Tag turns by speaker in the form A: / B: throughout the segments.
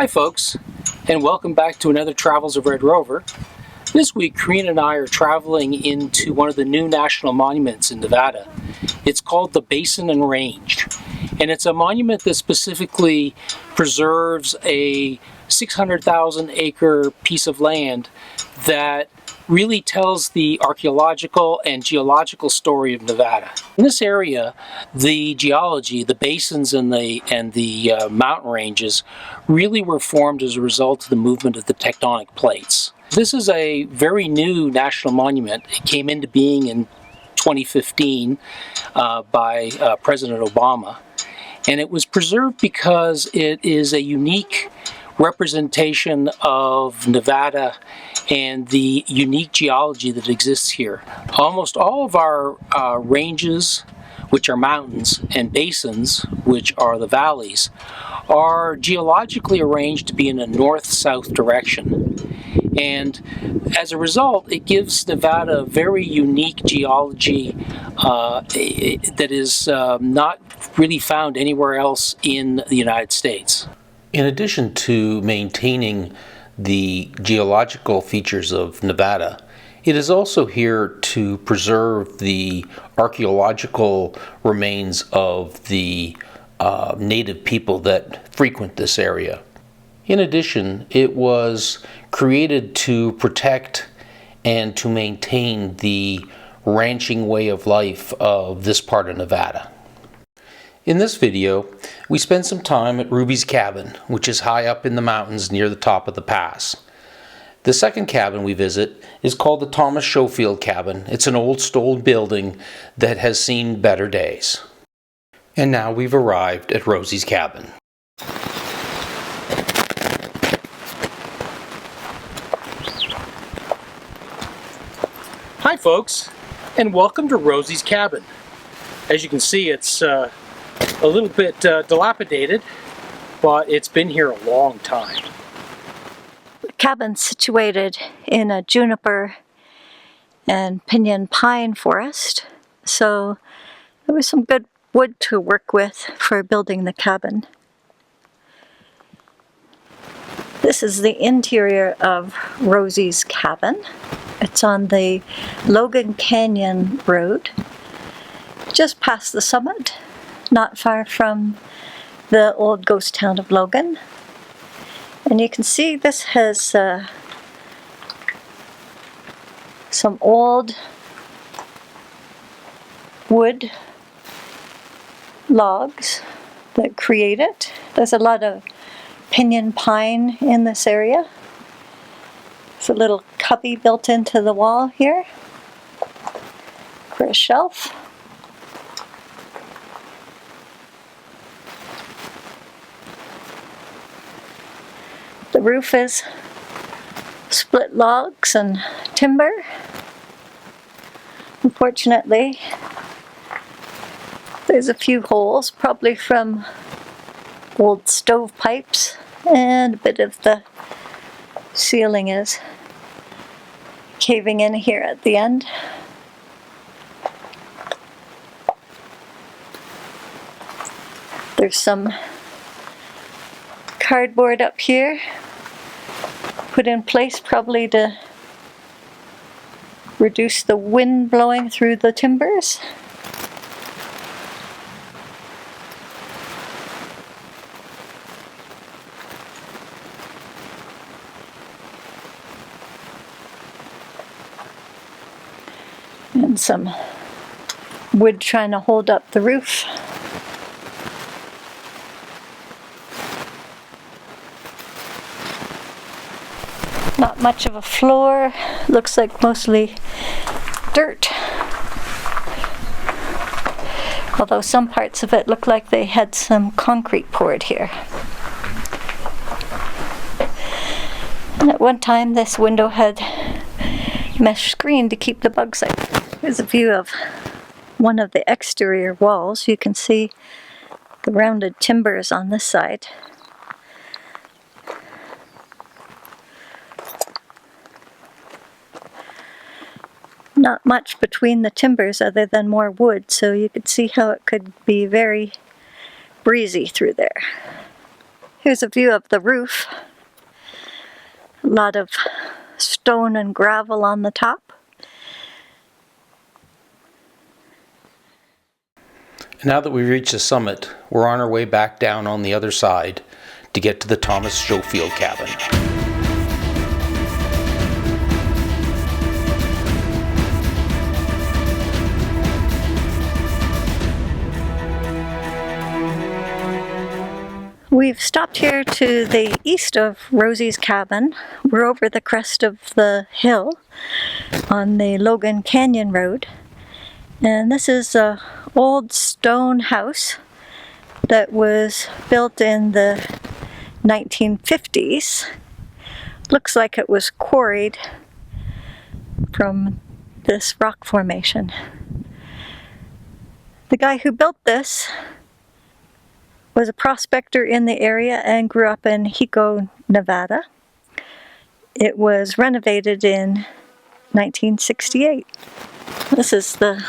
A: Hi folks, and welcome back to another Travels of Red Rover. This week, Karina and I are traveling into one of the new national monuments in Nevada. It's called the Basin and Range, and it's a monument that specifically preserves a 600,000 acre piece of land that really tells the archaeological and geological story of Nevada. In this area, the geology, the basins and the mountain ranges really were formed as a result of the movement of the tectonic plates. This is a very new national monument. It came into being in 2015 by President Obama, and it was preserved because it is a unique representation of Nevada and the unique geology that exists here. Almost all of our ranges, which are mountains, and basins, which are the valleys, are geologically arranged to be in a north-south direction. And as a result, it gives Nevada a very unique geology that is not really found anywhere else in the United States.
B: In addition to maintaining the geological features of Nevada, it is also here to preserve the archaeological remains of the native people that frequent this area. In addition, it was created to protect and to maintain the ranching way of life of this part of Nevada. In this video, we spend some time at Rosies Cabin, which is high up in the mountains near the top of the pass. The second cabin we visit is called the Thomas Schofield Cabin. It's an old stone building that has seen better days. And now we've arrived at Rosies Cabin.
A: Hi folks, and welcome to Rosie's Cabin. As you can see, it's a little bit dilapidated, but it's been here a long time.
C: The cabin's situated in a juniper and pinyon pine forest, so there was some good wood to work with for building the cabin. This is the interior of Rosie's Cabin. It's on the Logan Canyon Road, just past the summit, not far from the old ghost town of Logan. And you can see this has some old wood logs that create it. There's a lot of pinyon pine in this area. There's a little cubby built into the wall here for a shelf. The roof is split logs and timber. Unfortunately, there's a few holes, probably from old stovepipes, and a bit of the ceiling is caving in here at the end. There's some cardboard up here, put in place probably to reduce the wind blowing through the timbers. And some wood trying to hold up the roof. Not much of a floor, looks like mostly dirt. Although some parts of it look like they had some concrete poured here. And at one time this window had mesh screen to keep the bugs out. Here's a view of one of the exterior walls. You can see the rounded timbers on this side. Not much between the timbers other than more wood, so you could see how it could be very breezy through there. Here's a view of the roof. A lot of stone and gravel on the top.
B: Now that we've reached the summit, we're on our way back down on the other side to get to the Thomas Schofield cabin.
C: We've stopped here to the east of Rosie's cabin. We're over the crest of the hill on the Logan Canyon Road. And this is an old stone house that was built in the 1950s. Looks like it was quarried from this rock formation. The guy who built this was a prospector in the area and grew up in Hiko, Nevada. It was renovated in 1968. This is the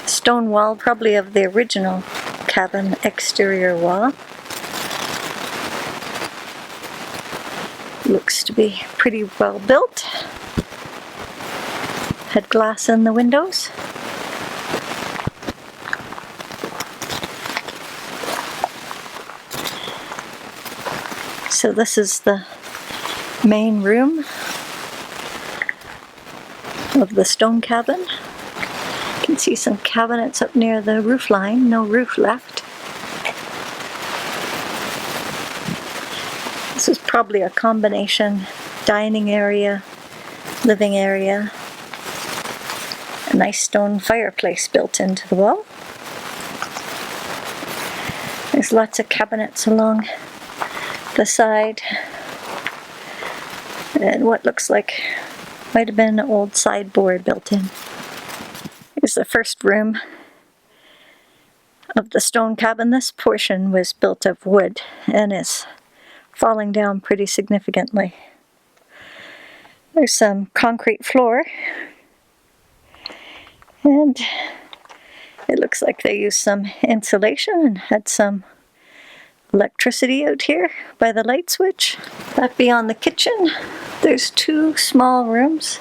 C: stone wall, probably of the original cabin exterior wall. Looks to be pretty well built. Had glass in the windows. So this is the main room of the stone cabin. You can see some cabinets up near the roof line, no roof left. This is probably a combination dining area, living area, a nice stone fireplace built into the wall. There's lots of cabinets along the side, and what looks like might have been an old sideboard built in. Here's the first room of the stone cabin. This portion was built of wood and is falling down pretty significantly. There's some concrete floor, and it looks like they used some insulation and had some electricity out here by the light switch. Back beyond the kitchen, there's two small rooms.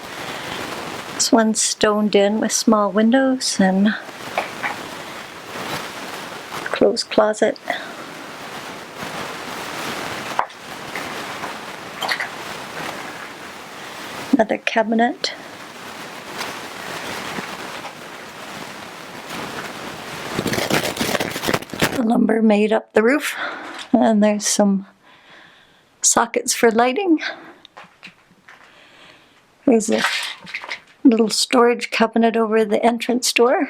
C: This one's stoned in with small windows and closed closet. Another cabinet. The lumber made up the roof, and there's some sockets for lighting. There's a little storage cabinet over the entrance door.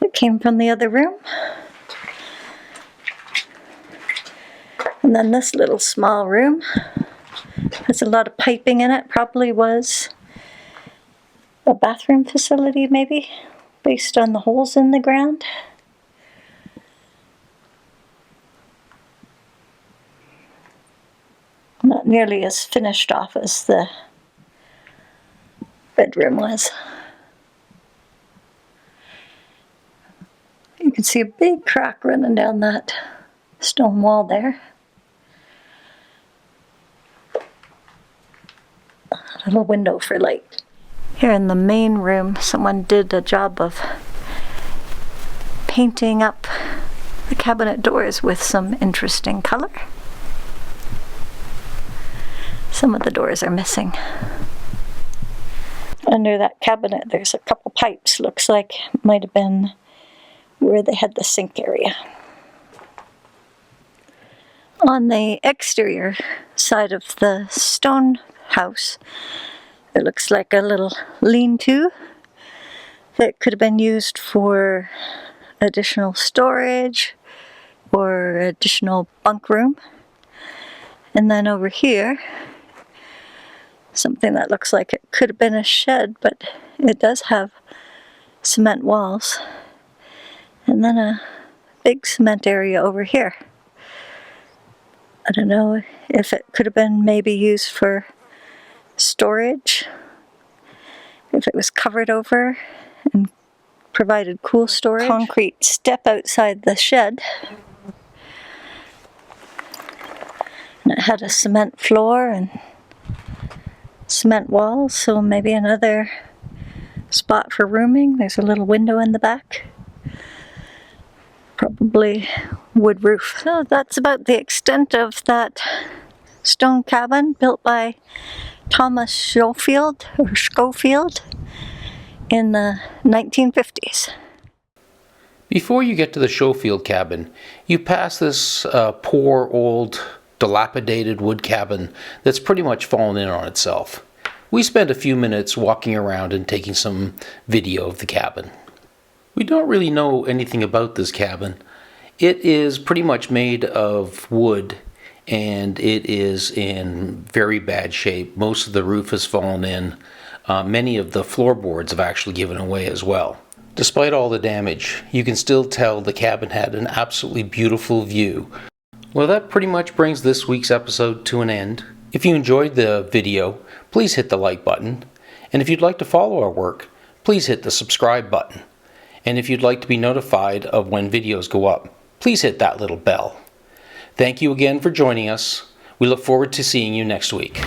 C: It came from the other room. And then this little small room has a lot of piping in it. Probably was a bathroom facility, maybe, based on the holes in the ground. Not nearly as finished off as the bedroom was. You can see a big crack running down that stone wall there. A little window for light. Here in the main room, someone did a job of painting up the cabinet doors with some interesting color. Some of the doors are missing. Under that cabinet there's a couple pipes. Looks like it might have been where they had the sink area. On the exterior side of the stone house, it looks like a little lean-to that could have been used for additional storage or additional bunk room. And then over here, something that looks like it could have been a shed, but it does have cement walls. And then a big cement area over here. I don't know if it could have been maybe used for storage, if it was covered over and provided cool storage. Concrete step outside the shed. And it had a cement floor and cement walls, so maybe another spot for rooming. There's a little window in the back. Probably wood roof. So that's about the extent of that stone cabin built by Thomas Schofield in the 1950s.
B: Before you get to the Schofield cabin, you pass this poor old dilapidated wood cabin that's pretty much fallen in on itself. We spent a few minutes walking around and taking some video of the cabin. We don't really know anything about this cabin. It is pretty much made of wood and it is in very bad shape. Most of the roof has fallen in. Many of the floorboards have actually given away as well. Despite all the damage, you can still tell the cabin had an absolutely beautiful view. Well, that pretty much brings this week's episode to an end. If you enjoyed the video, please hit the like button. And if you'd like to follow our work, please hit the subscribe button. And if you'd like to be notified of when videos go up, please hit that little bell. Thank you again for joining us. We look forward to seeing you next week.